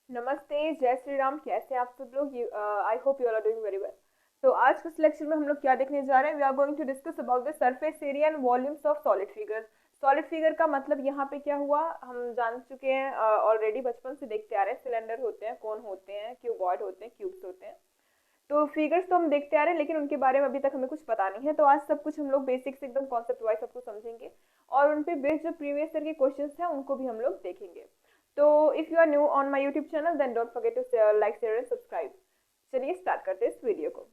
नमस्ते, जय श्री राम। कैसे हैं आप सब लोग? I hope you are doing very well. तो आज के लेक्चर में हम लोग क्या देखने जा रहे हैं? We are going to discuss about the surface area and volumes of solid figure. Solid figure का मतलब यहाँ पे क्या हुआ, हम जान चुके हैं ऑलरेडी, बचपन से देखते आ रहे हैं। सिलेंडर होते हैं, कोन होते हैं, क्यूबॉइड होते हैं, क्यूब्स होते हैं। तो फिगर्स तो हम देखते आ रहे हैं, लेकिन उनके बारे में अभी तक हमें कुछ पता नहीं है। तो आज सब कुछ हम लोग बेसिक से एकदम कॉन्सेप्ट वाइज सबको समझेंगे, और उन पे बेस्ड जो प्रीवियस ईयर के क्वेश्चंस हैं उनको भी हम लोग देखेंगे। तो if you are new on my YouTube channel then don't forget to like, share and subscribe. चलिए स्टार्ट करते हैं इस वीडियो को।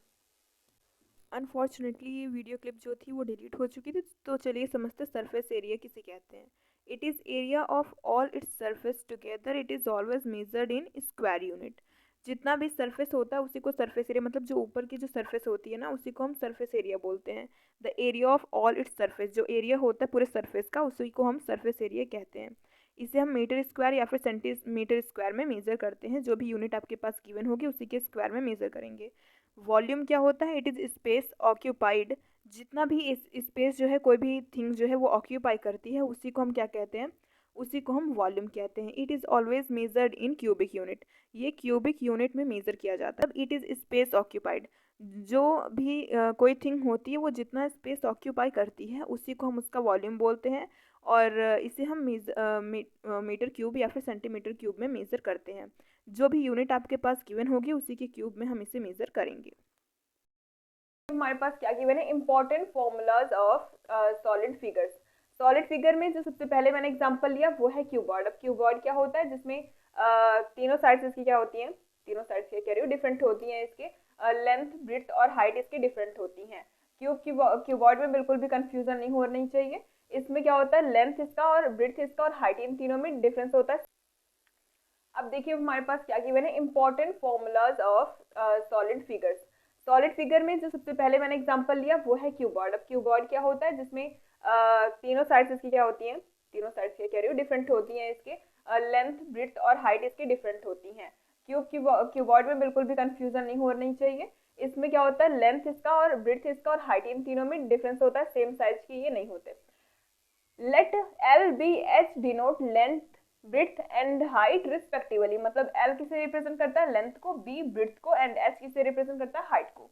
अनफॉर्चुनेटली ये वीडियो क्लिप जो थी वो डिलीट हो चुकी थी, तो चलिए समझते सरफेस एरिया किसे कहते हैं। It is area of all its surface together. It is always measured in square unit. जितना भी सरफेस होता है उसी को सरफेस एरिया, मतलब जो ऊपर की जो सरफेस होती है ना, उसी को हम सरफेस एरिया बोलते हैं। The area of all its surface, जो एरिया होता है पूरे सरफेस का, उसी को हम सरफेस एरिया कहते हैं। इसे हम मीटर स्क्वायर या फिर सेंटीमीटर स्क्वायर में मेजर करते हैं। जो भी यूनिट आपके पास गिवन होगी उसी के स्क्वायर में मेजर करेंगे। वॉल्यूम क्या होता है? It is space occupied. जितना भी इस स्पेस जो है, कोई भी थिंग जो है वो ऑक्यूपाई करती है, उसी को हम क्या कहते हैं? उसी को हम वॉल्यूम कहते हैं। It is always measured in cubic unit. ये क्यूबिक यूनिट में मेजर किया जाता है। अब इट इज़ स्पेस ऑक्यूपाइड, जो भी कोई थिंग होती है वो जितना स्पेस ऑक्यूपाई करती है उसी को हम उसका वॉल्यूम बोलते हैं। और इसे हम मीटर क्यूब या फिर सेंटीमीटर क्यूब में मेज़र करते हैं। जो भी यूनिट आपके पास गिवन होगी उसी के क्यूब में हम इसे मेज़र करेंगे। हमारे पास क्या गिवन है? Important formulas of solid figures. Solid figure में जो सबसे पहले मैंने एग्जांपल लिया वो है क्यूबॉइड। अब क्यूबॉइड क्या होता है? जिसमें तीनों साइड्स इसकी क्या होती हैं? तीनों साइड्स क्या कह रही हूँ, डिफरेंट होती हैं। इसके लेंथ, ब्रेड्थ और हाइट इसकी डिफरेंट होती हैं। क्यूबॉइड में बिल्कुल भी कंफ्यूजन नहीं होनी चाहिए। इसमें क्या होता है? लेंथ इसका और ब्रेड्थ इसका और हाइट, इन तीनों में डिफरेंस होता है। अब देखिए हमारे पास क्या गिवन है? Important formulas of solid figures. Solid figure में जो सबसे पहले मैंने एग्जांपल लिया वो है क्यूबॉइड। अब क्यूबॉइड क्या होता है? जिसमें तीनों साइड्स इसकी क्या होती हैं? तीनों साइड्स क्या कह रही हूँ, डिफरेंट होती हैं। इसके लेंथ, ब्रेड्थ और हाइट इसकी डिफरेंट होती हैं। क्यूबॉइड में बिल्कुल भी कंफ्यूजन नहीं होनी चाहिए। इसमें क्या होता है? लेंथ इसका और ब्रेड्थ इसका और हाइट, इन तीनों में डिफरेंस होता है। सेम साइज के ये नहीं होते। Let L B H denote length, breadth and height respectively. मतलब एल किसे रिप्रेजेंट करता है? लेंथ को, बी ब्रेड्थ को, एंड एच किसे रिप्रेजेंट करता है? हाइट को।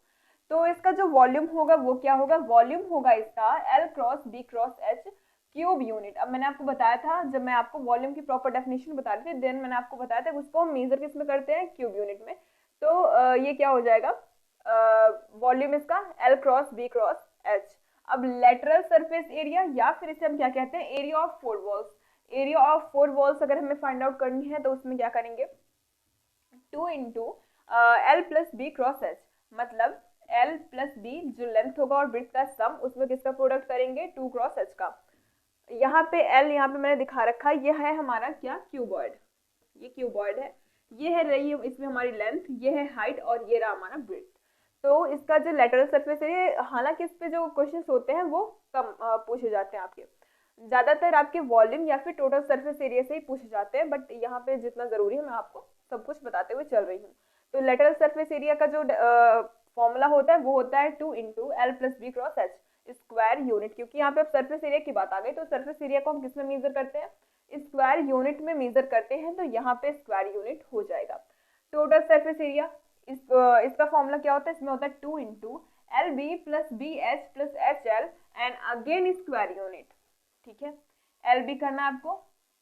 तो इसका जो वॉल्यूम होगा वो क्या होगा? वॉल्यूम होगा इसका L cross B cross H cube unit. अब मैंने आपको बताया था, जब मैं आपको वॉल्यूम की प्रॉपर डेफिनेशन बता रही थी, देन मैंने आपको बताया था उसको हम मेजर किस में करते हैं? क्यूब यूनिट में। तो ये क्या हो जाएगा? वॉल्यूम इसका L cross B cross H. अब लेटरल सरफेस एरिया, या फिर इसे हम क्या कहते हैं? Area of four walls. Area of four walls अगर हमें फाइंड आउट करनी है तो उसमें क्या करेंगे? 2 into L plus B cross H. मतलब एल प्लस बी जो लेंथ होगा और ब्रेड्थ का सम, उसमें किसका प्रोडक्ट करेंगे? 2 क्रॉस एच का। यहाँ पे एल, यहाँ पे मैंने दिखा रखा है, ये है हमारा क्या? क्यूबॉइड। ये क्यूबॉइड है। ये है रही इसमें हमारी लेंथ, ये है हाइट, और ये रहा हमारा ब्रेड्थ। तो इसका जो लेटरल सरफेस है, हालांकि इस पे जो क्वेश्चंस होते हैं वो कम पूछे जाते हैं आपके। ज्यादातर आपके वॉल्यूम या फिर टोटल सरफेस एरिया से ही पूछे जाते हैं, बट यहाँ पे जितना जरूरी है मैं आपको सब कुछ बताते हुए चल रही हूँ। तो लेटरल सरफेस एरिया का जो फॉर्मूला होता है वो होता है 2 into L plus B cross H square unit. क्योंकि यहाँ पे अब सरफेस एरिया की बात आ गई, तो सरफेस एरिया को हम किस में मेजर करते हैं? स्क्वायर यूनिट में मेजर करते हैं। तो यहाँ पे स्क्वायर यूनिट हो जाएगा। टोटल सरफेस एरिया, इसका फॉर्मूला क्या होता है? इसमें होता है 2 into L B plus B H plus H L and again square unit. ठीक है, एल बी करना है आपको,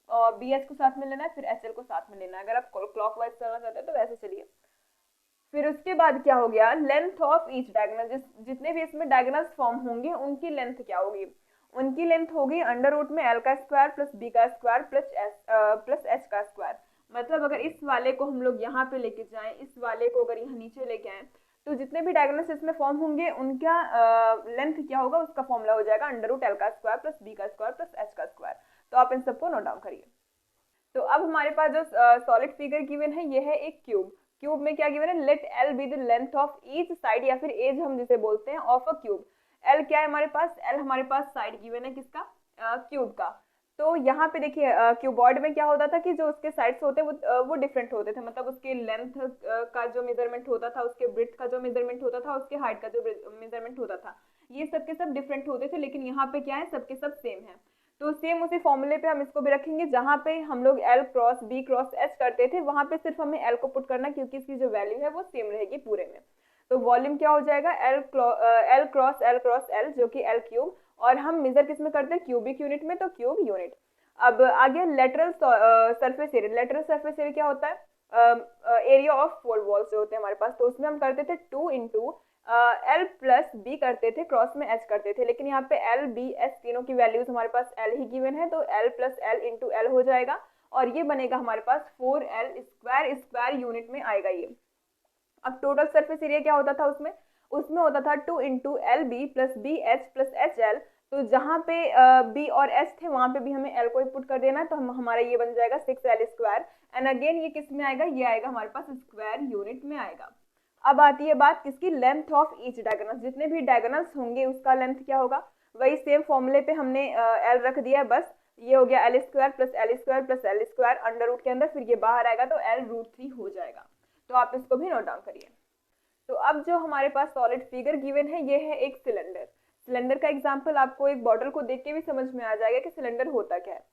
और बी एच को साथ में लेना है, फिर एच एल को साथ में लेना है। अगर आप क्लॉकवाइज चलना चाहते हैं तो वैसे चलिए। फिर उसके बाद क्या हो गया? Length of each diagonal. जितने भी इसमें डायगोनल्स फॉर्म होंगे उनकी लेंथ क्या होगी? उनकी लेंथ होगी अंडर रूट में एल का स्क्वायर प्लस बी का स्क्वायर प्लस एच का स्क्वायर। मतलब अगर इस वाले को हम लोग यहाँ पे लेके जाएं, इस वाले को अगर यहाँ नीचे लेके आए, तो जितने भी डायगोनल्स इसमें फॉर्म होंगे उनका लेंथ क्या होगा? उसका फॉर्मूला हो जाएगा अंडर रूट एल का स्क्वायर प्लस बी का स्क्वायर प्लस एच का स्क्वायर। तो आप इन सबको नोट डाउन करिए। तो अब हमारे पास जो सॉलिड फिगर गिवन है ये है एक क्यूब। क्यूब में क्या गिवन है? Let L be the length of each side, या फिर एज हम जिसे बोलते हैं, ऑफ अ क्यूब। एल क्या है हमारे पास? एल हमारे पास साइड गिवन है किसका? क्यूब का। तो यहाँ पे देखिए क्यूबॉइड में क्या होता था कि जो उसके साइड्स होते वो डिफरेंट होते थे। मतलब उसके लेंथ का जो मेजरमेंट होता था, उसके ब्रेड्थ का जो मेजरमेंट होता था, उसके हाइट का जो मेजरमेंट होता था, ये सब के सब डिफरेंट होते थे। लेकिन यहाँ पे क्या है? सबके सब सेम है। तो सेम उसी फॉर्मूले पे हम इसको भी रखेंगे, जहाँ पे हम लोग L cross B cross H करते थे वहाँ पे सिर्फ हमें L को पुट करना, क्योंकि इसकी जो वैल्यू है वो सेम रहेगी पूरे में। तो वॉल्यूम क्या हो जाएगा, L क्रॉस L जो कि L क्यूब, और हम मेजर किस में करते हैं, क्यूबिक यूनिट में, तो क्यूब यूनिट। अब आगे lateral surface area. Lateral surface area क्या होता है, एरिया ऑफ फोर वॉल्स जो होते हैं हमारे पास, तो उसमें हम करते थे 2 इंटू L प्लस बी करते थे, क्रॉस में H करते थे, लेकिन यहाँ पे L B H तीनों की वैल्यूज हमारे पास L ही गिवन है, तो L plus L into L हो जाएगा, और ये बनेगा हमारे पास 4L स्क्वायर, स्क्वायर यूनिट में आएगा ये। अब टोटल सरफेस एरिया क्या होता था उसमें, उसमें होता था 2 into L B plus B H plus H L. तो जहाँ पे बी और एच थे वहाँ पे भी हमें एल को पुट कर देना है, तो हमारा ये बन जाएगा 6L स्क्वायर। एंड अगेन ये किस में आएगा, ये आएगा हमारे पास स्क्वायर यूनिट में आएगा। अब आती है बात किसकी, लेंथ ऑफ ईच डायगोनल। जितने भी डायगोनल्स होंगे उसका लेंथ क्या होगा, वही सेम फॉर्मूले पे हमने एल रख दिया है, बस ये हो गया L square plus L square plus L square under root के अंदर, फिर ये बाहर आएगा तो L√3 हो जाएगा। तो आप इसको भी नोट डाउन करिए। तो अब जो हमारे पास सॉलिड फिगर गिवन है ये है एक सिलेंडर। सिलेंडर का एग्जांपल आपको एक बॉटल को देख के भी समझ में आ जाएगा कि सिलेंडर होता क्या है।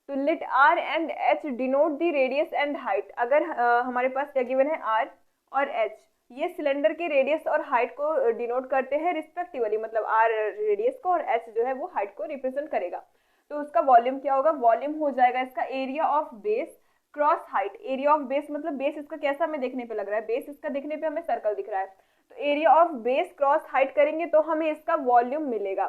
तो let R and H denote the radius and height. अगर हमारे पास क्या गिवन है, R और H, ये सिलेंडर के रेडियस और हाइट को डिनोट करते हैं रिस्पेक्टिवली, मतलब R रेडियस को और H जो है वो हाइट को रिप्रेजेंट करेगा। तो उसका वॉल्यूम क्या होगा, वॉल्यूम हो जाएगा इसका area of base cross height. Area of base मतलब बेस इसका कैसा हमें देखने पे लग रहा है, बेस इसका देखने पे हमें सर्कल दिख रहा है, तो area of base cross height करेंगे तो हमें इसका वॉल्यूम मिलेगा।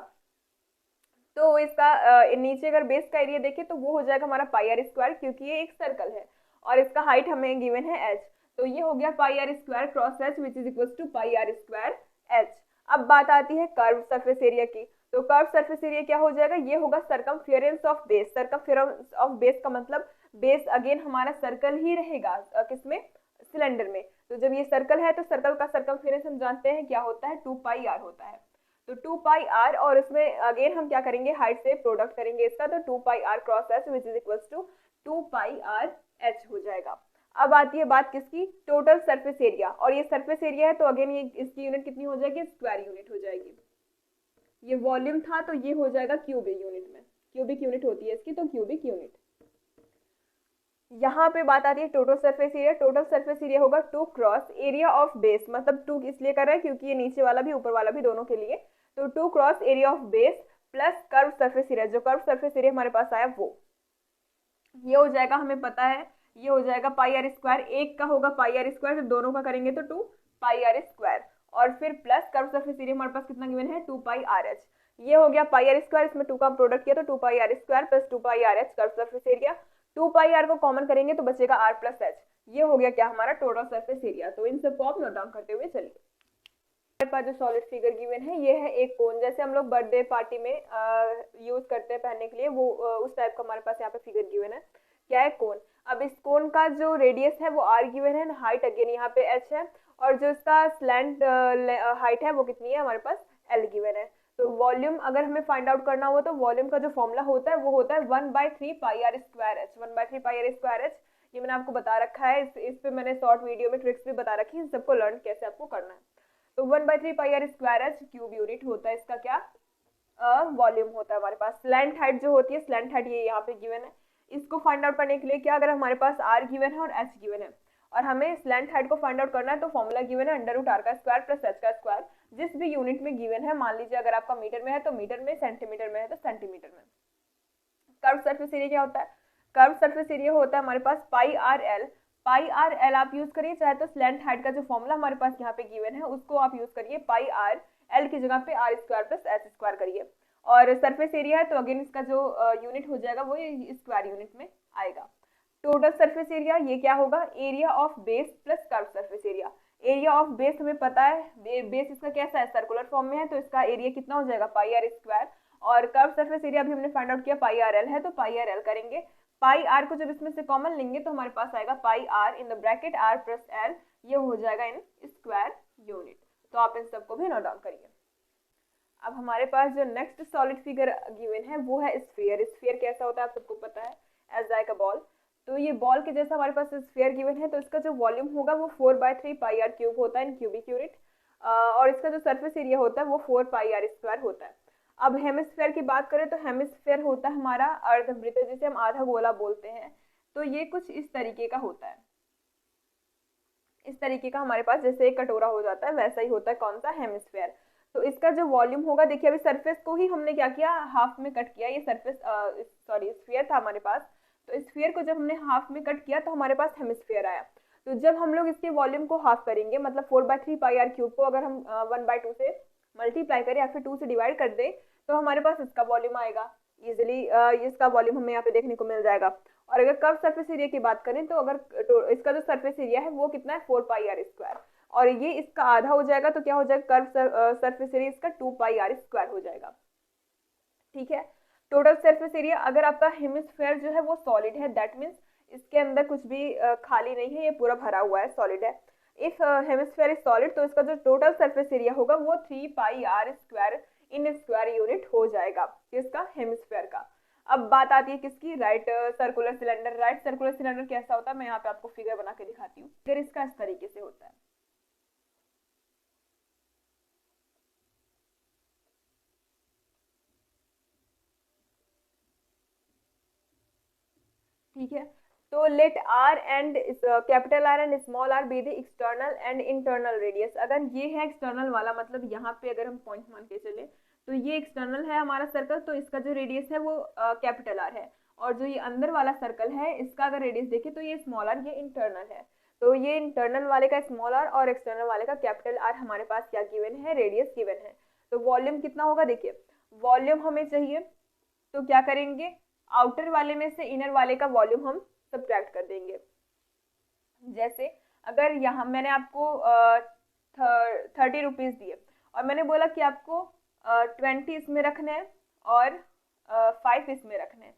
तो इसका नीचे अगर बेस का एरिया देखें तो वो हो जाएगा हमारा पाई आर स्क्वायर, क्योंकि ये एक सर्कल है और इसका हाइट हमें गिवन है h, तो ये हो गया pi R square cross h which is equal to pi R square h। अब बात आती है कर्व सरफेस एरिया की। तो कर्व सरफेस एरिया क्या हो जाएगा, ये होगा circumference of base. Circumference of base का मतलब बेस अगेन हमारा सर्कल ही रहेगा, किसमें, सिलेंडर में। तो जब ये सर्कल है तो सर्कल का सरकमफेरेंस हम जानते हैं क्या होता है, 2 पाई r होता है। तो 2 पाई r, और इसमें अगेन हम क्या करेंगे, हाइट से प्रोडक्ट करेंगे इसका, तो 2 pi r cross h which is equal to 2 pi r h हो जाएगा। अब आती है बात किसकी, टोटल सरफेस एरिया। और ये सरफेस एरिया है तो अगेन ये इसकी यूनिट कितनी हो जाएगी, स्क्वायर यूनिट हो जाएगी। ये वॉल्यूम था तो ये हो जाएगा क्यूबिक यूनिट में, क्यूबिक यूनिट होती है इसकी, तो क्यूबिक यूनिट। यहाँ पे बात आती है total surface area. Total surface area होगा 2 क्रॉस एरिया ऑफ बेस, मतलब 2 इसलिए कर रहा है क्योंकि ये नीचे वाला भी ऊपर वाला भी दोनों के लिए, तो 2 cross area of base plus curve surface area. जो कर्व सरफेस एरिया हमारे पास आया वो ये हो जाएगा, हमें पता है ये हो जाएगा पाई आर स्क्वायर। एक का होगा पाई आर स्क्वायर, जब दोनों का करेंगे तो 2 पाई आर स्क्वायर, और फिर प्लस कर्व सरफेस एरिया हमारे पास कितना गिवन है, 2 पाई आर एच। ये हो गया पाई आर स्क्वायर, इसमें 2 का प्रोडक्ट किया तो 2 pi R square plus 2 pi R H curve surface area. 2 pi R को कॉमन करेंगे तो बचेगा r प्लस एच। ये हो गया क्या, हमारा टोटल सरफेस एरिया। तो इन सबको आप नोट डाउन करते हुए चलिए। हमारे पास जो सॉलिड फिगर गिवन है ये है एक कोन, जैसे हम लोग बर्थडे पार्टी में यूज करते हैं पहनने के लिए, वो उस टाइप का हमारे पास यहाँ पे फिगर गिवन है। क्या है, कोन। अब इस कोन का जो रेडियस है वो r गिवन है, हाइट अगेन यहाँ पे h है, और जो इसका स्लैंट हाइट है वो कितनी है, हमारे पास l गिवन है। तो वॉल्यूम अगर हमें फाइंड आउट करना हो तो वॉल्यूम का जो फॉर्मूला होता है वो होता है 1/3 pi R square H. 1/3 pi R square H ये मैंने आपको बता रखा है, इस पे मैंने शॉर्ट वीडियो में ट्रिक्स भी बता रखी है, सबको लर्न कैसे आपको करना है। तो 1/3 pi R square H cube unit होता है इसका क्या, वॉल्यूम होता है हमारे पास। स्लैंट हाइट जो होती है, स्लैंट हाइट ये यहाँ पे गिवन है। इसको फाइंड आउट करने के लिए क्या, अगर हमारे पास r गिवन है और h गिवन है और हमें स्लैंट हाइट को फाइंड आउट करना है तो फॉर्मूला गिवन है √r का स्क्वायर प्लस h का स्क्वायर। जिस भी यूनिट में गिवन है, मान लीजिए अगर आपका मीटर में है तो मीटर में, सेंटीमीटर में है तो सेंटीमीटर में। कर्व सरफेस एरिया क्या होता है, कर्व सरफेस एरिया होता है हमारे पास पाई आर एल। पाई आर एल आप यूज करिए, चाहे तो स्लैंट हाइट का जो फॉर्मूला हमारे पास यहाँ पे गिवन है उसको आप यूज करिए, पाई आर एल की जगह पे r square plus h square करिए। और सरफेस एरिया है तो अगेन इसका जो यूनिट हो जाएगा वो स्क्वायर यूनिट में आएगा। टोटल सरफेस एरिया ये क्या होगा, area of base plus curve surface area. Area of base हमें पता है, बेस इसका कैसा है, सर्कुलर फॉर्म में है, तो इसका एरिया कितना हो जाएगा, पाई आर स्क्वायर। और कर्व सरफेस एरिया अभी हमने फाइंड आउट किया पाई आर एल है, तो पाई आर एल करेंगे। पाई आर को जब इसमें से कॉमन लेंगे तो हमारे पास आएगा pi R in the bracket r plus L, ये हो जाएगा इन स्क्वायर यूनिट। तो आप इन सबको भी नोट डाउन करिए। अब हमारे पास जो नेक्स्ट सॉलिड फिगर गिवन है वो है स्फीयर। स्फीयर कैसा होता है आप सबको पता है, एज लाइक अ बॉल। तो ये बॉल के जैसा हमारे पास स्फीयर गिवन है, तो इसका जो वॉल्यूम होगा वो 4/3 पाई आर क्यूब होता है इन क्यूबिक यूनिट, और इसका जो सरफेस एरिया होता है वो 4 पाई आर स्क्वायर होता है। अब हेमिस्फेयर की बात करें तो हेमिस्फेयर होता है हमारा अर्धवृत्त, जिसे हम आधा गोला बोलते हैं। तो ये कुछ इस तरीके का होता है, इस तरीके का हमारे पास जैसे एक कटोरा हो जाता है वैसा ही होता है कौन सा, हेमिस्फेयर। तो इसका जो वॉल्यूम होगा, देखिए अभी सरफेस को ही हमने क्या किया, हाफ में कट किया। ये सरफेस सॉरी स्फीयर था हमारे पास, तो स्फीयर को जब हमने हाफ में कट किया तो हमारे पास हेमिस्फेयर आया। तो जब हम लोग इसके वॉल्यूम को हाफ करेंगे, मतलब 4/3 पाई r क्यूब को अगर हम 1/2 से मल्टीप्लाई करें या फिर 2 से डिवाइड कर दें तो हमारे पास इसका वॉल्यूम आएगा इजिली। इसका वॉल्यूम हमें यहाँ पे देखने को मिल जाएगा। और अगर कर्व सरफेस एरिया की बात करें तो अगर इसका जो सरफेस एरिया है वो कितना है, 4 πr², और ये इसका आधा हो जाएगा तो क्या हो जाएगा, कर्व सरफेस एरिया इसका 2 πr² हो जाएगा। ठीक है, टोटल सरफेस एरिया अगर आपका हेमिस्फेयर जो है वो सॉलिड है, दैट मीन्स इसके अंदर कुछ भी खाली नहीं है, ये पूरा भरा हुआ है, सॉलिड है। इफ हेमिस्फेयर इज सॉलिड तो इसका जो टोटल सरफेस एरिया होगा वो 3 πr² इन स्क्वायर यूनिट हो जाएगा, किसका, हेमिस्फेयर का। अब बात आती है किसकी, right circular cylinder. Right circular cylinder कैसा होता है, मैं यहाँ पे आपको फिगर बना के दिखाती हूँ। फिगर इसका इस तरीके से होता है। ठीक है, तो let R and capital R and small R be the external and internal radius. अगर ये है एक्सटर्नल वाला, मतलब यहाँ पे अगर हम पॉइंट मान के चले तो ये एक्सटर्नल है हमारा सर्कल, तो इसका जो रेडियस है वो कैपिटल आर है। और जो ये अंदर वाला सर्कल है इसका अगर रेडियस देखें तो ये स्मॉल आर, ये इंटरनल है। तो ये इंटरनल वाले का स्मॉल आर और एक्सटर्नल वाले का कैपिटल आर हमारे पास क्या गिवन है, रेडियस गिवन है। तो वॉल्यूम कितना होगा, देखिए वॉल्यूम हमें चाहिए तो क्या करेंगे, आउटर वाले में से इनर वाले का वॉल्यूम हम सब्ट्रैक्ट कर देंगे। जैसे अगर यहाँ मैंने आपको 30 रुपीज दिए और मैंने बोला कि आपको 20 इसमें रखने हैं और 5 इसमें रखने हैं,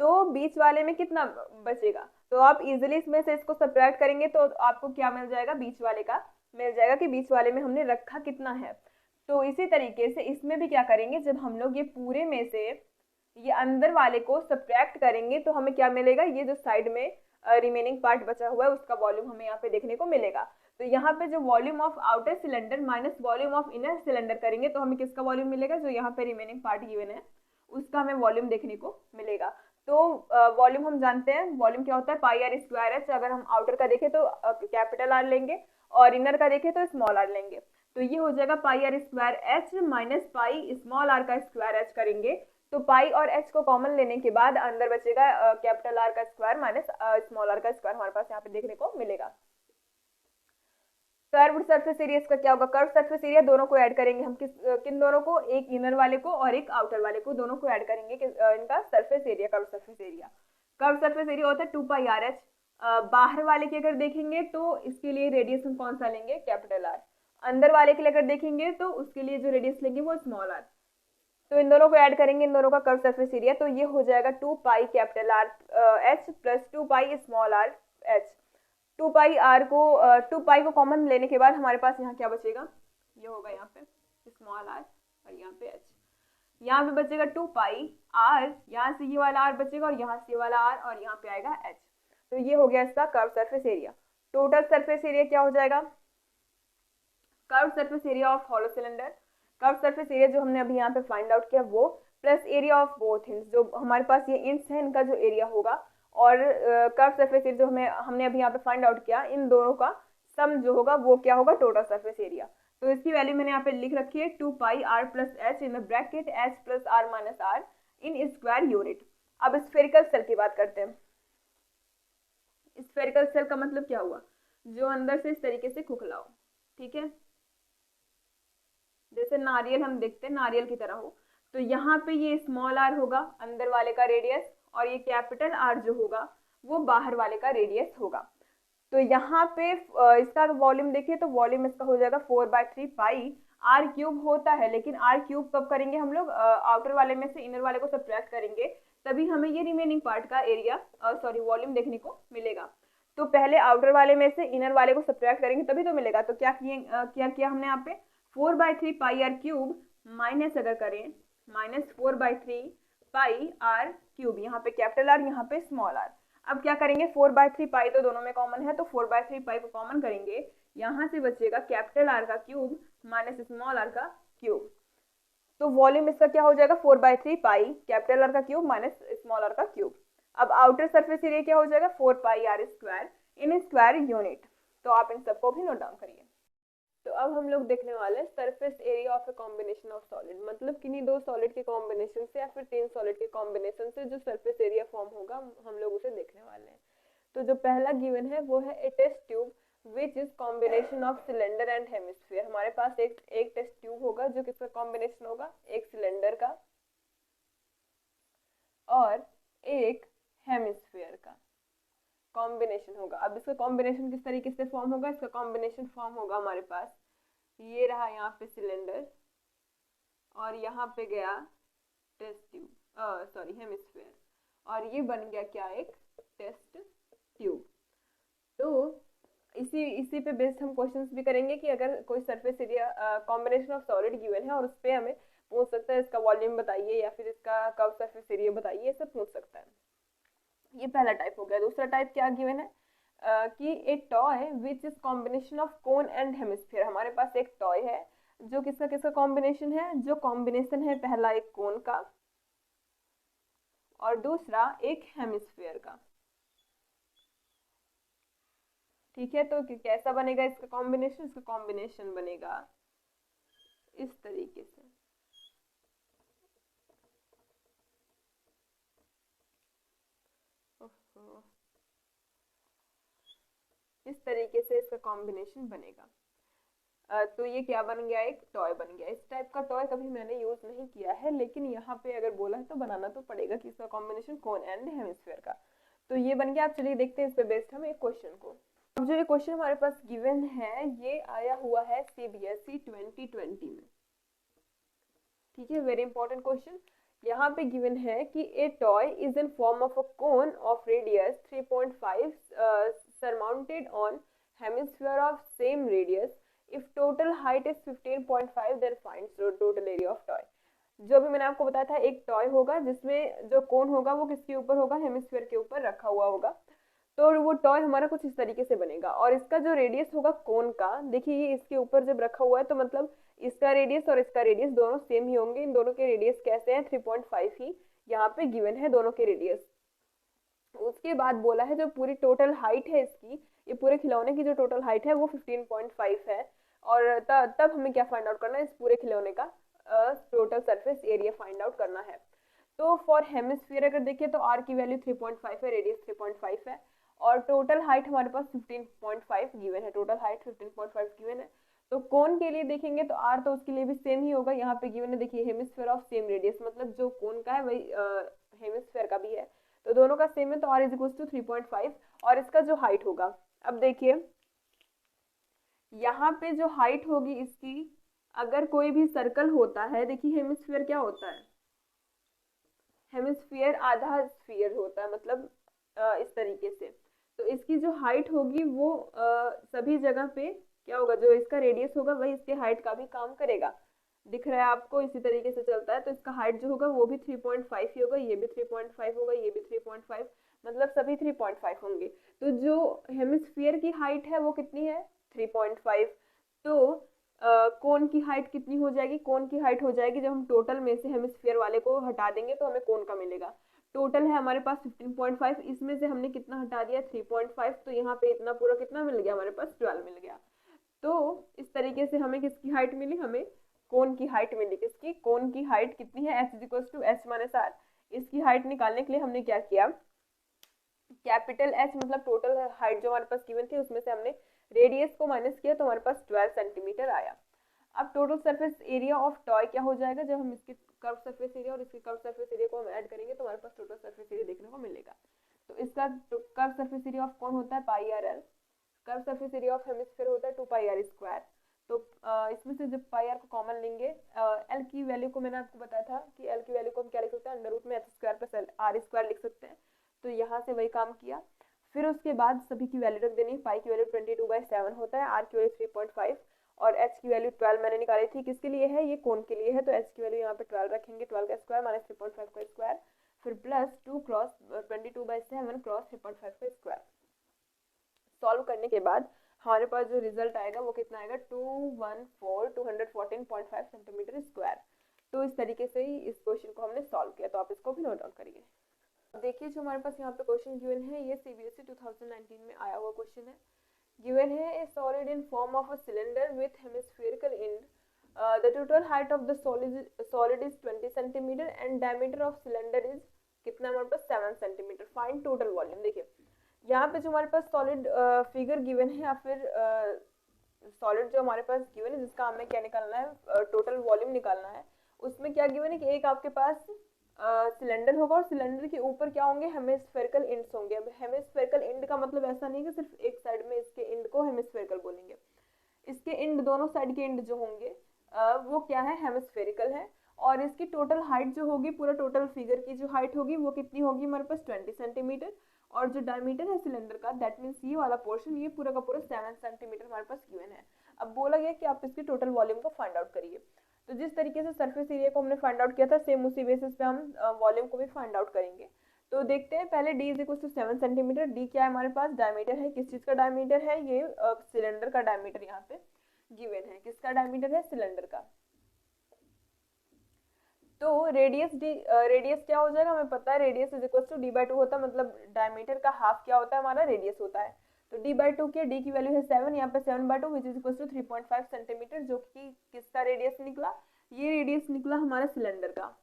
तो बीच वाले में कितना बचेगा, तो आप इजिली इसमें से इसको सब्ट्रैक्ट करेंगे तो आपको क्या मिल जाएगा, बीच वाले का मिल जाएगा कि बीच वाले में हमने रखा कितना है। तो इसी तरीके से इसमें भी क्या करेंगे, जब हम लोग ये पूरे में से ये अंदर वाले को सब्ट्रैक्ट करेंगे तो हमें क्या मिलेगा, ये जो साइड में रिमेनिंग पार्ट बचा हुआ है उसका वॉल्यूम हमें यहाँ पे देखने को मिलेगा। तो यहाँ पे जो volume of outer cylinder minus volume of inner cylinder करेंगे तो हमें किसका वॉल्यूम मिलेगा, जो यहाँ पे रिमेनिंग पार्ट गिवन है उसका हमें वॉल्यूम देखने को मिलेगा। तो वॉल्यूम हम जानते हैं, वॉल्यूम क्या होता है, πr²h। अगर हम आउटर का देखें तो कैपिटल आर लेंगे और इनर का देखें तो स्मॉल आर लेंगे। तो ये हो जाएगा πr² minus pi small R का स्क्वायर एच करेंगे तो पाई और एच को कॉमन लेने के बाद अंदर बचेगा कैपिटल आर का स्क्वायर माइनस स्मॉल आर का स्क्वायर, हमारे पास यहाँ पे देखने को मिलेगा। कर्व्ड सरफेस एरिया इसका क्या होगा, कर्व सरफेस एरिया दोनों को ऐड करेंगे हम, किन दोनों को, एक इनर वाले को और एक आउटर वाले को, दोनों को ऐड करेंगे इनका surface area, curve surface area. Curve surface area होता है 2 πr/h। बाहर वाले की अगर देखेंगे तो इसके लिए रेडियस हम कौन सा लेंगे, कैपिटल आर। अंदर वाले के लिए अगर देखेंगे तो उसके लिए जो रेडियस लेंगे वो स्मॉल आर। तो इन दोनों को ऐड करेंगे, इन दोनों का कर्व सरफेस एरिया, तो ये हो जाएगा 2 capital R H plus 2 small R H. 2 को कॉमन लेने के बाद हमारे पास यहाँ क्या बचेगा, ये होगा यहाँ पे स्मॉल आर और यहाँ पे एच। यहाँ पे बचेगा 2 यहाँ से ये वाला आर बचेगा और यहाँ से ये वाला आर और यहाँ पे आएगा एच। तो ये हो गया इसका curve surface area. Total surface area क्या हो जाएगा, curve surface area of hollow cylinder, curve surface area जो हमने अभी यहाँ पे फाइंड आउट किया वो, plus area of both ends, जो हमारे पास ये इंड्स हैं इनका जो एरिया होगा, और कर्व सरफेस एरिया जो हमने अभी यहाँ पे फाइंड आउट किया, इन दोनों का सम जो होगा वो क्या होगा, टोटल सरफेस एरिया। तो इसकी वैल्यू मैंने यहाँ पे लिख रखी है 2 πr+h in the bracket h + r - r in square unit. अब स्फेरिकल सेल की बात करते हैं। स्फेरिकल सेल का मतलब क्या हुआ, जो अंदर से इस तरीके से खोखला हो, ठीक है, जैसे नारियल हम देखते हैं नारियल की तरह हो। तो यहाँ पे ये स्मॉल आर होगा अंदर वाले का रेडियस, और ये कैपिटल आर जो होगा वो बाहर वाले का रेडियस होगा। तो यहाँ पे इसका वॉल्यूम देखिए तो वॉल्यूम इसका हो जाएगा 4/3 पाई r³ होता है, लेकिन r³ कब करेंगे हम लोग, आउटर वाले में से इनर वाले को सब्ट्रैक्ट करेंगे तभी हमें ये रिमेनिंग पार्ट का एरिया वॉल्यूम देखने को मिलेगा। तो पहले आउटर वाले में से इनर वाले को सब्ट्रैक्ट करेंगे तभी तो मिलेगा। तो क्या किया हमने यहाँ पे 4/3 पाई r³ माइनस अगर करें -4/3 पाई r³, यहाँ पे कैपिटल आर यहाँ पे स्मॉल आर। अब क्या करेंगे 4/3 पाई तो दोनों में कॉमन है, तो 4/3 पाई को कॉमन करेंगे, यहाँ से बचेगा कैपिटल आर का क्यूब माइनस स्मॉल आर का क्यूब। तो वॉल्यूम इसका क्या हो जाएगा 4/3 पाई कैपिटल आर का क्यूब माइनस स्मॉल आर का क्यूब। अब आउटर सरफेस एरिया क्या हो जाएगा 4 pi R square in square unit. तो आप इन सबको भी नोट डाउन करिए। तो अब हम लोग देखने वाले हैं surface area of a combination of solid, मतलब किन्हीं दो सॉलिड के कॉम्बिनेशन से या फिर तीन सॉलिड के कॉम्बिनेशन से जो सरफेस एरिया फॉर्म होगा हम लोग उसे देखने वाले हैं। तो जो पहला गिवन है वो है a test tube which is combination of cylinder and hemisphere. हमारे पास एक टेस्ट ट्यूब होगा जो किसका कॉम्बिनेशन होगा, एक सिलेंडर का और एक हेमिस्फीयर का कॉम्बिनेशन होगा। अब इसका कॉम्बिनेशन किस तरीके से फॉर्म होगा, इसका कॉम्बिनेशन फॉर्म होगा हमारे पास ये रहा यहाँ पे सिलेंडर और यहाँ पे गया टेस्ट ट्यूब सॉरी हेमिस्फीयर और ये बन गया क्या एक टेस्ट ट्यूब। तो इसी पे बेस्ड हम क्वेश्चंस भी करेंगे कि अगर कोई surface area combination of solid given है और उस पर हमें पूछ सकता है इसका वॉल्यूम बताइए या फिर इसका कर्व सरफेस एरिया बताइए, ये सब पूछ सकता है। ये पहला टाइप हो गया। दूसरा टाइप क्या गिवन है कि एक toy which is combination of cone and hemisphere. हमारे पास एक टॉय है जो किसका किसका कॉम्बिनेशन है, जो कॉम्बिनेशन है पहला एक कोन का और दूसरा एक हेमिस्फीयर का। ठीक है, तो कैसा बनेगा इसका कॉम्बिनेशन, इसका कॉम्बिनेशन बनेगा इस तरीके से। इस तरीके से इसका कॉम्बिनेशन बनेगा। तो ये क्या बन गया, एक टॉय बन गया। इस टाइप का टॉय कभी मैंने यूज नहीं किया है, लेकिन यहाँ पे अगर बोला है तो बनाना तो पड़ेगा कि इसका कॉम्बिनेशन कोन एंड हेमिस्फीयर का। तो ये बन गया। आप चलिए देखते हैं इस पे बेस्ड हम एक क्वेश्चन को। अब जो ये क्वेश्चन हमारे पास गिवन है ये आया हुआ है CBSE 2020 में। ठीक है, वेरी इंपॉर्टेंट क्वेश्चन। यहाँ पे गिवन है कि ए toy is in form of a cone of radius 3.5 surmounted on hemisphere of same radius. If total height is 15.5 then find the total area of toy. जो भी मैंने आपको बताया था एक टॉय होगा जिसमें जो कोन होगा वो किसके ऊपर होगा, हेमिस्फीयर के ऊपर रखा हुआ होगा। तो वो टॉय हमारा कुछ इस तरीके से बनेगा और इसका जो रेडियस होगा कोन का, देखिए ये इसके ऊपर जब रखा हुआ है तो मतलब इसका रेडियस और इसका रेडियस दोनों सेम ही होंगे। इन दोनों के रेडियस कैसे हैं 3.5 ही यहाँ पे गिवन है दोनों के रेडियस। उसके बाद बोला है जो पूरी टोटल हाइट है इसकी, ये पूरे खिलौने की जो टोटल हाइट है वो 15.5 है और तब हमें क्या फाइंड आउट करना है, इस पूरे खिलौने का total surface area find out करना है। तो फॉर हेमिस्फीयर अगर देखिए तो आर की वैल्यू 3.5 है, रेडियस 3.5 है और टोटल हाइट हमारे पास 15.5 गिवन है, टोटल हाइट 15.5 गिवन है। तो कोन के लिए देखेंगे तो आर तो उसके लिए भी सेम ही होगा, यहाँ पे गिवन है देखिए हेमिस्फीयर ऑफ सेम रेडियस, मतलब जो कोन का है वही हेमिस्फीयर का भी है, तो दोनों का सेम है। तो आर इज इक्वल टू 3.5 और इसका जो हाइट होगा, अब देखिए यहाँ पे जो हाइट होगी इसकी, अगर कोई भी सर्कल होता है, देखिए हेमिस्फीयर क्या होता है, हेमिस्फीयर आधा स्फीयर होता है, मतलब इस तरीके से। तो इसकी जो हाइट होगी वो सभी जगह पे क्या होगा, जो इसका रेडियस होगा वही इसके हाइट का भी काम करेगा। दिख रहा है आपको, इसी तरीके से चलता है। तो इसका हाइट जो होगा वो भी 3.5 ही होगा, ये भी 3.5 होगा, ये भी 3.5, मतलब सभी 3.5 होंगे। तो जो हेमिस्फीयर की हाइट है वो कितनी है 3.5। तो कोन की हाइट कितनी हो जाएगी, कोन की हाइट हो जाएगी जब हम टोटल में से हेमिस्फीयर वाले को हटा देंगे तो हमें कोन का मिलेगा। टोटल है हमारे पास 15.5, इसमें से हमने कितना हटा दिया 3.5, तो यहाँ पे इतना पूरा कितना मिल गया हमारे पास 12 मिल गया। तो इस तरीके से हमें किसकी हाइट मिली, हमें कोन की हाइट मिली। किसकी, कोन की हाइट कितनी है h equals to h minus r। इसकी हाइट निकालने के लिए हमने क्या किया, कैपिटल H मतलब टोटल हाइट जो हमारे पास गिवन थी उसमें से हमने रेडियस को माइनस किया तो हमारे पास 12 सेंटीमीटर आया। अब total surface area of toy क्या हो जाएगा, जब हम इसके कर्व सरफेस एरिया और इसके कर्व सरफेस एरिया को हम ऐड करेंगे तो हमारे पास टोटल सरफेस एरिया देखने को मिलेगा। तो इसका कर्व सरफेस एरिया ऑफ कौन होता है pi R L, curve surface area of hemisphere होता है 2 पाई आर स्क्वायर। तो इसमें से जब पाई आर को कॉमन लेंगे, एल की वैल्यू को मैंने आपको बताया था कि एल की वैल्यू को हम क्या लिख सकते हैं, अंडर रूट में H square plus R square लिख सकते हैं। तो यहाँ से वही काम किया। फिर उसके बाद सभी की वैल्यू रख देनी, पाई की वैल्यू 22/7 होता है, आर की वैल्यू 3.5 और एच की वैल्यू 12 मैंने निकाली थी, किसके लिए है, ये कोन के लिए है। तो एच की वैल्यू यहाँ पे 12 रखेंगे, 12 का स्क्वायर माइनस 3.5 का स्क्वायर, फिर प्लस 2 क्रॉस 22/7 क्रॉस 3.5 का स्क्वायर। सॉल्व करने के बाद हमारे पास जो रिजल्ट आएगा वो कितना आएगा 214.5 सेंटीमीटर स्क्वायर। तो इस तरीके से ही इस क्वेश्चन को हमने सॉल्व किया, तो आप इसको भी नोट डाउन करिए। देखिए जो हमारे पास यहाँ पे क्वेश्चन गिवन है ये सीबीएसई 2019 में आया हुआ क्वेश्चन है। गिवन है ए solid in form of a cylinder with hemispherical and, the total height of the solid is 20 centimeter and diameter of cylinder is कितना हमारे पास 7 centimeter. Find total volume. देखिए यहाँ पे जो हमारे पास सॉलिड फिगर गिवन है या फिर सॉलिड जो हमारे पास गिवन है जिसका हमें क्या निकालना है, टोटल वॉल्यूम निकालना है, उसमें क्या गिवन है कि एक आपके पास सिलेंडर होगा और सिलेंडर के ऊपर क्या होंगे, हेमिस्फेरिकल एंड्स होंगे। अब हेमिस्फेरिकल एंड का मतलब ऐसा नहीं है कि सिर्फ एक साइड में इसके एंड को हेमिस्फेरिकल बोलेंगे, इसके एंड दोनों साइड के एंड जो होंगे वो क्या है, हेमिस्फेरिकल है। और इसकी टोटल हाइट जो होगी, पूरा टोटल फिगर की जो हाइट होगी वो कितनी होगी हमारे पास 20 सेंटीमीटर, और जो डायमीटर है सिलेंडर का दैट मीन्स ये वाला पोर्शन, ये पूरा का पूरा 7 सेंटीमीटर हमारे पास गिवन है। अब बोला गया कि आप इसकी टोटल वॉल्यूम को फाइंड आउट करिए। तो जिस तरीके से सरफेस एरिया को हमने फाइंड आउट किया था सेम उसी बेसिस पे हम वॉल्यूम को भी फाइंड आउट करेंगे। तो देखते हैं पहले d is equal to 7 centimetre. D क्या है हमारे पास, डायमीटर है। किस चीज का डायमीटर है, ये सिलेंडर का डायमीटर यहाँ पे गिवन है। किसका डायमीटर है, सिलेंडर का। तो रेडियस रेडियस क्या हो जाएगा, हमें पता है radius is equal to d/2 होता है, मतलब डायमीटर का हाफ क्या होता है हमारा, रेडियस होता है। तो d/2 के d की वैल्यू है 7, यहाँ पे 7/2 which is equal to 3.5 centimetre, जो कि किसका रेडियस निकला, ये रेडियस निकला हमारा सिलेंडर का।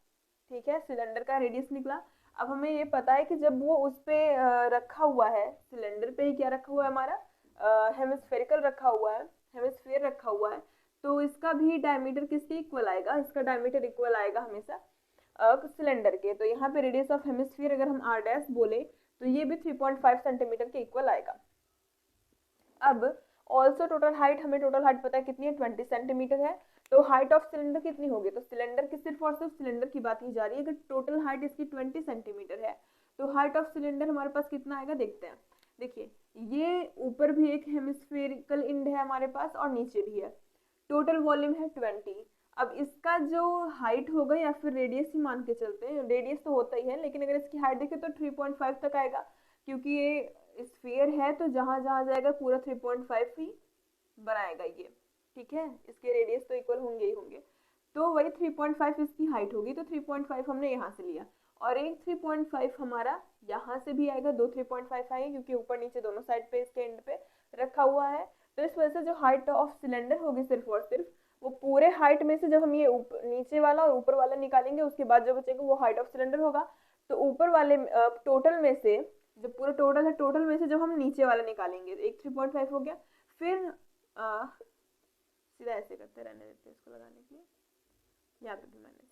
ठीक है, सिलेंडर का रेडियस निकला। अब हमें ये पता है कि जब वो उस पे रखा हुआ है, सिलेंडर पे ही क्या रखा हुआ है हमारा, हेमिस्फेरिकल रखा हुआ है, हेमिस्फीयर रखा हुआ है, तो इसका भी डायमीटर किसके इक्वल आएगा, इसका डायमीटर इक्वल आएगा हमेशा सिलेंडर के। तो यहाँ पे रेडियस ऑफ हेमिस्फीयर अगर हम r डैश बोले तो ये भी 3.5 सेंटीमीटर के इक्वल आएगा। अब ऑल्सो टोटल हाइट, हमें टोटल हाइट पता है कितनी है, 20 सेंटीमीटर है। तो हाइट ऑफ सिलेंडर कितनी होगी, तो सिलेंडर की सिर्फ और सिर्फ सिलेंडर की बात की जा रही है। अगर टोटल हाइट इसकी 20 सेंटीमीटर है तो हाइट ऑफ सिलेंडर हमारे पास कितना आएगा, देखते हैं। देखिए ये ऊपर भी एक हेमिस्फेरिकल एंड है हमारे पास और नीचे भी है, टोटल वॉल्यूम है 20। अब इसका जो हाइट होगा या फिर रेडियस ही मान के चलते हैं, रेडियस तो होता ही है लेकिन अगर इसकी हाइट देखें तो 3.5 तक आएगा, क्योंकि ये स्फीयर है तो जहां जहां जाएगा पूरा 3.5 ही बनाएगा ये। ठीक है, इसके रेडियस तो इक्वल होंगे ही होंगे, तो वही 3.5 इसकी हाइट होगी। तो 3.5 हमने यहाँ से लिया और एक 3.5 हमारा यहाँ से भी आएगा, दो 3.5 आएंगे क्योंकि ऊपर नीचे दोनों साइड पे इसके एंड पे रखा हुआ है। तो इस वजह से जो हाइट ऑफ सिलेंडर होगी सिर्फ और सिर्फ वो पूरे हाइट में से जब हम ये नीचे वाला और ऊपर वाला निकालेंगे उसके बाद जो बचेगा वो हाइट ऑफ सिलेंडर होगा। तो ऊपर वाले टोटल में से, जो पूरा टोटल है, टोटल में से जब हम नीचे वाला निकालेंगे एक 3.5 हो गया। फिर सीधा ऐसे करते रहने देते हैं इसको लगाने के लिए, यहाँ पे भी मैंने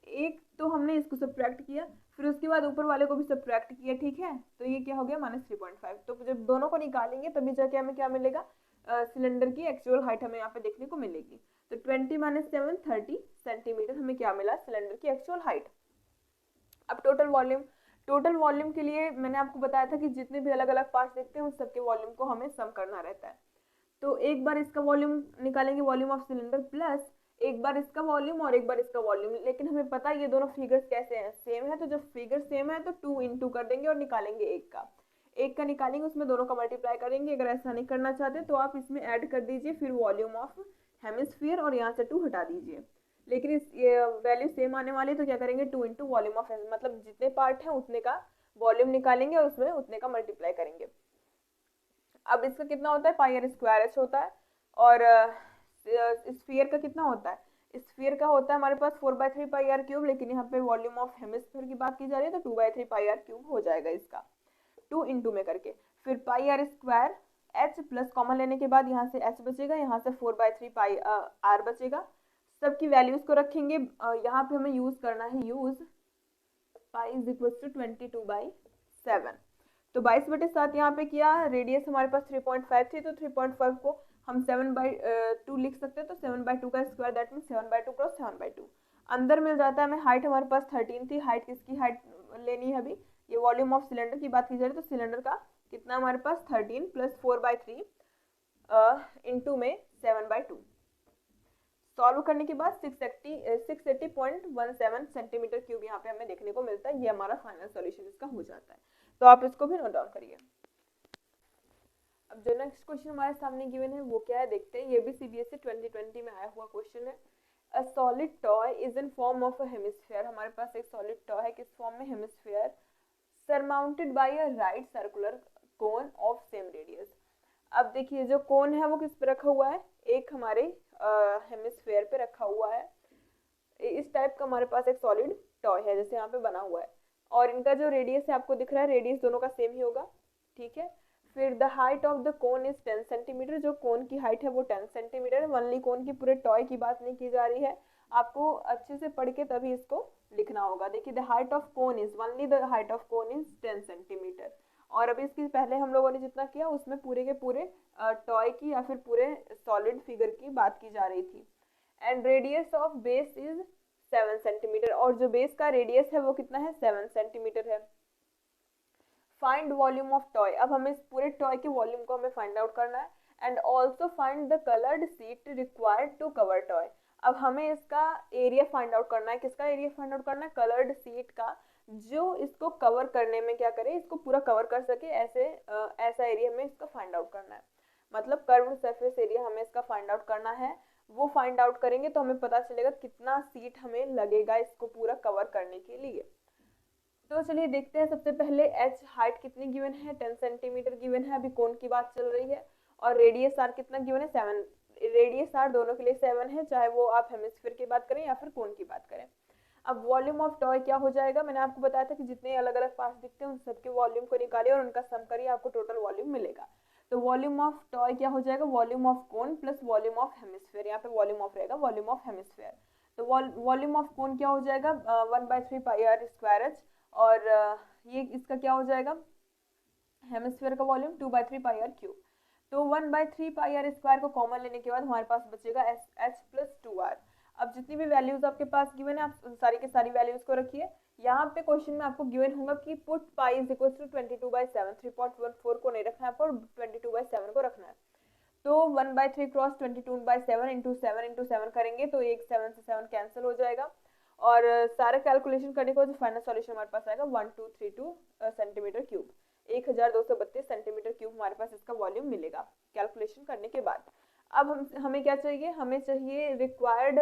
एक तो हमने इसको सब्ट्रैक्ट किया, फिर उसके बाद ऊपर वाले को भी सब्ट्रैक्ट किया। ठीक है, तो ये क्या हो गया -3.5। तो जब दोनों को निकालेंगे तभी जाके हमें क्या मिलेगा, सिलेंडर की एक्चुअल हाइट हमें यहाँ पे देखने को मिलेगी। तो 20 - 7 30 सेंटीमीटर हमें क्या मिला, सिलेंडर की एक्चुअल हाइट। अब टोटल वॉल्यूम, टोटल वॉल्यूम के लिए मैंने आपको बताया था कि जितने भी अलग अलग पार्ट्स देखते हैं उन सबके वॉल्यूम को हमें सम करना रहता है। तो एक बार इसका वॉल्यूम निकालेंगे, वॉल्यूम ऑफ सिलेंडर, प्लस एक बार इसका वॉल्यूम और एक बार इसका वॉल्यूम। लेकिन हमें पता है ये दोनों फिगर्स कैसे हैं, सेम है। तो जब फिगर सेम है तो 2 × 2 कर देंगे और निकालेंगे एक का निकालेंगे, उसमें दोनों का मल्टीप्लाई करेंगे। अगर ऐसा नहीं करना चाहते तो आप इसमें ऐड कर दीजिए फिर वॉल्यूम ऑफ हेमिस्फीयर और यहाँ से 2 हटा दीजिए। लेकिन इस वैल्यू सेम आने वाली तो क्या करेंगे, 2 × वॉल्यूम ऑफ, मतलब जितने पार्ट हैं उतने का वॉल्यूम निकालेंगे और उसमें उतने का मल्टीप्लाई करेंगे। अब इसका कितना होता है, πr² होता है। और स्फीयर का कितना होता है, स्फीयर का होता है हमारे पास 4/3 πr³। लेकिन यहाँ पे वॉल्यूम ऑफ हेमिस्फीयर की बात की जा रही है तो 2/3 πr³ हो जाएगा इसका, 2 × में करके। फिर πr² h प्लस कॉमन लेने के बाद यहाँ से h बचेगा, यहाँ से 4/3 πr बचेगा। सबकी वैल्यूज को रखेंगे, यहाँ पे हमें यूज करना है यूज π = 22/7। तो 22/7 यहाँ पे किया। रेडियस हमारे पास 3.5 थी तो 3.5 को हम 7/2 लिख सकते हैं। तो 7/2 का स्क्वायर दैट मीन 7/2 × 7/2 अंदर मिल जाता है हमें। हाइट हमारे पास 13 थी, हाइट किसकी हाइट लेनी है अभी, ये वॉल्यूम ऑफ सिलेंडर की बात की जा रही है। तो सिलेंडर का कितना हमारे पास 13 प्लस 4/3 इंटू में 7/2। सॉल्व करने के बाद 680.17 सेंटीमीटर क्यूब यहाँ पे हमें देखने को मिलता है। ये हमारा फाइनल सॉल्यूशन इसका हो जाता है। तो आप इसको भी नोट डाउन करिए। अब जो नेक्स्ट क्वेश्चन हमारे सामने गिवन है वो क्या है देखते हैं। ये भी सीबीएसई 2020 में आया हुआ क्वेश्चन है। A solid toy is in form of a hemisphere, हमारे पास एक सॉलिड टॉय है, किस फॉर्म में, hemisphere, surmounted bye a right circular cone of same radius. अब देखिए जो कोन है वो किस पे रखा हुआ है, एक हमारे हेमिस्फेयर पे रखा हुआ है। इस टाइप का हमारे पास एक सॉलिड टॉय है जैसे यहाँ पे बना हुआ है, और इनका जो रेडियस है आपको दिख रहा है, रेडियस दोनों का सेम ही होगा, ठीक है। फिर the height of the cone is 10 centimetre, जो कोन की हाइट है वो 10 सेंटीमीटर है। वनली कोन की पूरे टॉय की बात नहीं की जा रही है, आपको अच्छे से पढ़ के तभी इसको लिखना होगा। देखिए the height of cone is, only the height of cone is 10 centimetre. और अभी इसकी पहले हम लोगों ने जितना किया उसमें पूरे के पूरे टॉय की या फिर पूरे सॉलिड फिगर की बात की जा रही थी। And radius of base is 7 centimetre, और जो बेस का रेडियस है वो कितना है, 7 सेंटीमीटर है। फाइंड वॉल्यूम ऑफ टॉय, अब हमें इस पूरे टॉय के वॉल्यूम को हमें फाइंड आउट करना है। And also find the coloured sheet required to cover toy, अब हमें इसका एरिया फाइंड आउट करना है। किसका एरिया फाइंड आउट करना है, कलर्ड सीट का, जो इसको कवर करने में क्या करे, इसको पूरा कवर कर सके, ऐसे ऐसा एरिया हमें इसका फाइंड आउट करना है। मतलब कर्व्ड सरफेस एरिया हमें इसका फाइंड आउट करना है। वो फाइंड आउट करेंगे तो हमें पता चलेगा कितना सीट हमें लगेगा इसको पूरा कवर करने के लिए। तो चलिए देखते हैं, सबसे पहले एच हाइट कितनी गिवन है, 10 सेंटीमीटर गिवन है, अभी कोन की बात चल रही है, और रेडियस आर कितना गिवन है, 7। रेडियस आर दोनों के लिए 7 है, चाहे वो आप हेमिस्फीयर की बात करें या फिर कोन की बात करें। अब वॉल्यूम ऑफ टॉय क्या हो जाएगा, मैंने आपको बताया था कि जितने अलग अलग पार्ट्स दिखते हैं उन सबके वॉल्यूम को निकालिए और उनका सम करिए, आपको टोटल वॉल्यूम मिलेगा। तो वॉल्यूम ऑफ टॉय क्या हो जाएगा, volume of cone plus volume of hemisphere, यहाँ पे वॉल्यूम ऑफ रहेगा, वॉल्यूम ऑफ हेमिस्फीयर। तो वॉल्यूम ऑफ कोन क्या हो जाएगा, 1/3 पाई आर स्क्वायर एच, और ये इसका क्या हो जाएगा, हेमिस्फीयर का वॉल्यूम 2/3 पाई आर क्यूब। तो 1/3 पाई आर स्क्वायर को कॉमन लेने के बाद हमारे पास बचेगा एच प्लस 2r। अब जितनी भी वैल्यूज आपके पास गिवन है आप सारी के सारी वैल्यूज को रखिए। यहाँ पे क्वेश्चन में आपको गिवन होगा कि put pi is equal to 22/7, 3.14 को नहीं रखना है आपको, 22/7 को रखना है। तो 1/3 क्रॉस 22/7 इंटू 7 करेंगे तो एक 7 से 7 कैंसिल हो जाएगा, और सारे कैलकुलेशन करने के बाद जो फाइनल सॉल्यूशन हमारे पास आएगा 1232 सेंटीमीटर क्यूब, 1232 सेंटीमीटर क्यूब हमारे पास इसका वॉल्यूम मिलेगा कैलकुलेशन करने के बाद। अब हमें क्या चाहिए, हमें चाहिए required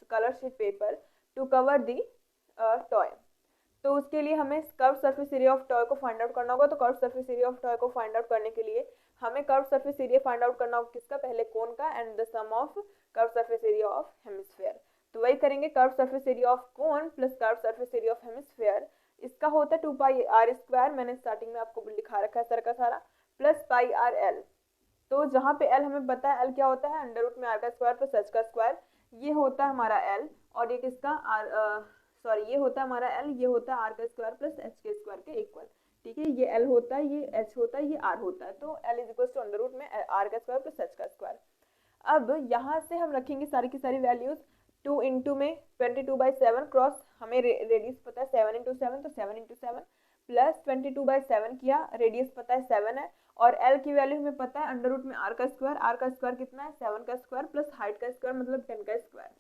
colour sheet paper to cover the toy. तो उसके लिए हमें curve surface area of toy को फाइंड आउट करना होगा। तो curve surface area of toy को फाइंड आउट करने के लिए हमें curve surface area find out करना होगा, किसका, पहले कोन का, and the sum of curve surface area of hemisphere. तो वही करेंगे, curve surface area of cone plus curve surface area of hemisphere, इसका होता है 2 पाई आर स्क्वायर, मैंने स्टार्टिंग में आपको लिखा रखा है सर का सारा, प्लस पाई आर एल। तो जहाँ पे एल हमें पता है, एल क्या होता है, अंडर रूट में आर का स्क्वायर प्लस एच का स्क्वायर, ये होता है हमारा एल, और ये किसका आर, सॉरी ये होता है हमारा एल, ये होता है आर का स्क्वायर प्लस एच के स्क्वायर के इक्वल, ठीक है। ये एल होता है, ये एच होता है, ये आर होता है, तो L is equal to under root में आर का स्क्वायर प्लस एच का स्क्वायर। अब यहाँ से हम रखेंगे सारी की सारी वैल्यूज, 2 इंटू में 22/7 क्रॉस, हमें रेडियस पता है 7 इंटू 7, तो 7 इंटू 7 प्लस 22/7 किया, रेडियस पता है 7 है, और एल की वैल्यू हमें पता है अंडर रूट में आर का स्क्वायर कितना है, 7 का स्क्वायर प्लस हाइट का स्क्वायर मतलब 10 का स्क्वायर।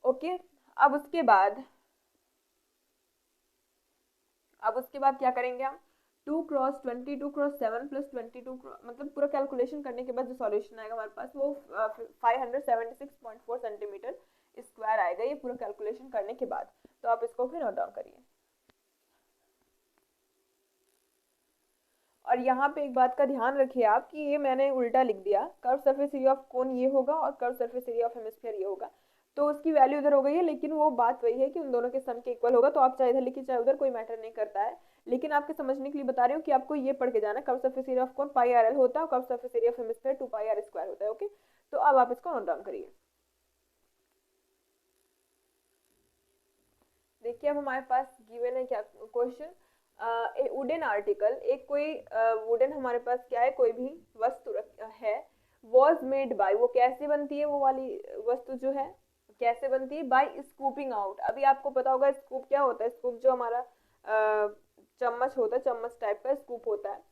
ओके, अब उसके बाद क्या करेंगे हम, 2 क्रॉस 22 क्रॉस 7 प्लस 22 मतलब पूरा कैलकुलेशन करने के बाद जो सॉल्यूशन आएगा हमारे पास वो 576.4 सेंटीमीटर स्क्वायर आएगा, ये पूरा कैलकुलेशन करने के बाद। तो आप इसको फिर नोट डाउन करिए। और यहाँ पे एक बात का ध्यान रखिए आप कि ये मैंने उल्टा लिख दिया, कर्व सरफेस एरिया ऑफ कोन ये होगा और curve surface area of hemisphere ये होगा, तो उसकी वैल्यू इधर हो गई है, लेकिन वो बात वही है कि उन दोनों के सम के इक्वल होगा, तो आप चाहे इधर लिखिए चाहे उधर, कोई मैटर नहीं करता है। लेकिन आपके समझने के लिए बता रही हूँ कि आपको ये पढ़ के जाना, curve surface area of cone pi R L होता है और curve surface area of hemisphere 2 pi R square होता है। ओके, तो अब आप इसको नोट डाउन करिए। देखिए अब हमारे पास गिवन है क्या क्वेश्चन, ए वुडन आर्टिकल, एक कोई वुडन हमारे पास क्या है, कोई भी वस्तु है, वॉज मेड बाय, वो कैसे बनती है, वो वाली वस्तु जो है कैसे बनती है, बाय स्कूपिंग आउट। अभी आपको पता होगा स्कूप क्या होता है, स्कूप जो हमारा चम्मच होता है, चम्मच टाइप का स्कूप होता है।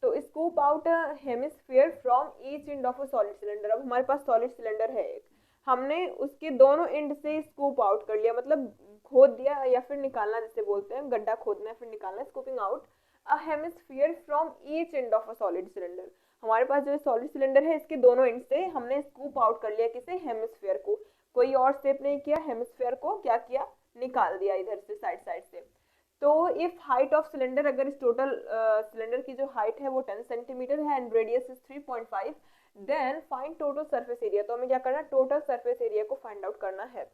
तो scoop out hemisphere from each end of a solid cylinder. अब हमारे पास सॉलिड सिलेंडर है एक, हमने उसके दोनों एंड से स्कूप आउट कर लिया, मतलब खोद दिया या फिर निकालना जिसे बोलते हैं, गड्ढा खोदना है फिर निकालना, scooping out a hemisphere from each end of a solid cylinder. हमारे पास जो सॉलिड सिलेंडर है इसके दोनों एंड से हमने स्कूप आउट कर लिया किसे, हेमिस्फीयर को। कोई और स्टेप नहीं किया, हेमिस्फीयर को क्या किया, निकाल दिया इधर से साइड साइड से। तो इफ हाइट ऑफ सिलेंडर, अगर इस टोटल सिलेंडर की जो हाइट है वो 10 सेंटीमीटर है and radius is 3.5, then find total surface area. तो हमें क्या करना है, टोटल सरफेस एरिया को फाइंड आउट करना है।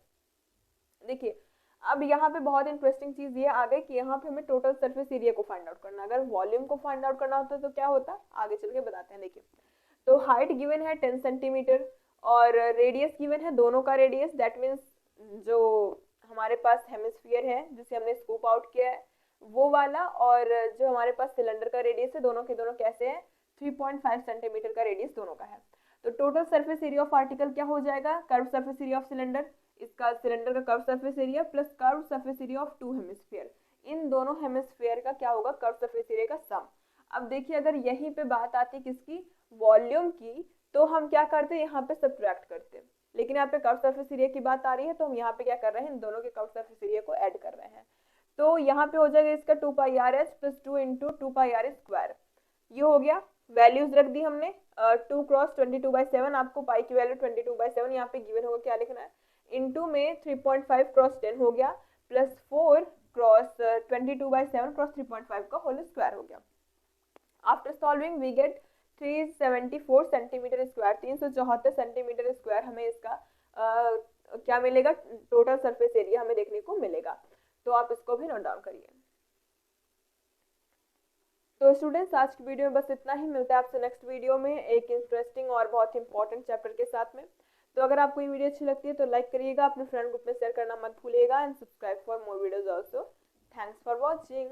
देखिए अब यहाँ पे बहुत इंटरेस्टिंग चीज ये आ गई कि यहाँ पे हमें टोटल सरफेस एरिया को फाइंड आउट करना है। अगर वॉल्यूम को फाइंड आउट करना होता तो क्या होता, आगे चल के बताते हैं। देखिए तो हाइट गिवन है 10 सेंटीमीटर और रेडियस गिवन है, दोनों का रेडियस, दैट मीन्स जो हमारे पास हेमिस्फीयर है जिसे हमने स्कूप आउट किया है वो वाला, और जो हमारे पास सिलेंडर का रेडियस है, दोनों के दोनों कैसे हैं, 3.5 सेंटीमीटर का रेडियस दोनों का है। तो total surface area of article क्या हो जाएगा, curve surface area of cylinder, इसका सिलेंडर का curve surface area plus curve surface area of two hemisphere, इन दोनों हेमिस्फीयर का क्या होगा, कर्व सरफेस एरिया का सम। अब देखिए अगर यहीं पे बात आती किसकी, वॉल्यूम की, तो हम क्या करते हैं, यहाँ पे सब्ट्रैक्ट करते हैं। लेकिन यहाँ पे कर्व सरफेस एरिया की बात आ रही है तो हम यहाँ पे क्या कर रहे हैं, इन दोनों के कर्व सरफेस एरिया को ऐड कर रहे हैं। तो यहाँ पे हो जाएगा इसका 2πr(h) प्लस 2 इंटू 2πr²। ये हो गया, वैल्यूज रख दी हमने, 2 क्रॉस 22/7, आपको पाई की वैल्यू 22/7 यहाँ पे गिवन होगा, क्या लिखना है, इंटू में 3.5 क्रॉस 10 हो गया, प्लस 4 क्रॉस 22/7 क्रॉस 3.5 का होल स्क्वायर हो गया। After solving we get 374 centimetre square, 374 centimetre square हमें इसका क्या मिलेगा, टोटल सरफेस एरिया हमें देखने को मिलेगा। तो आप इसको भी नोट डाउन करिए। तो स्टूडेंट्स आज की वीडियो में बस इतना ही, मिलता है आपसे नेक्स्ट वीडियो में एक इंटरेस्टिंग और बहुत इंपॉर्टेंट चैप्टर के साथ में। तो अगर आपको ये वीडियो अच्छी लगती है तो लाइक करिएगा, अपने फ्रेंड ग्रुप में शेयर करना मत भूलिएगा and subscribe for more videos also. Thanks for watching.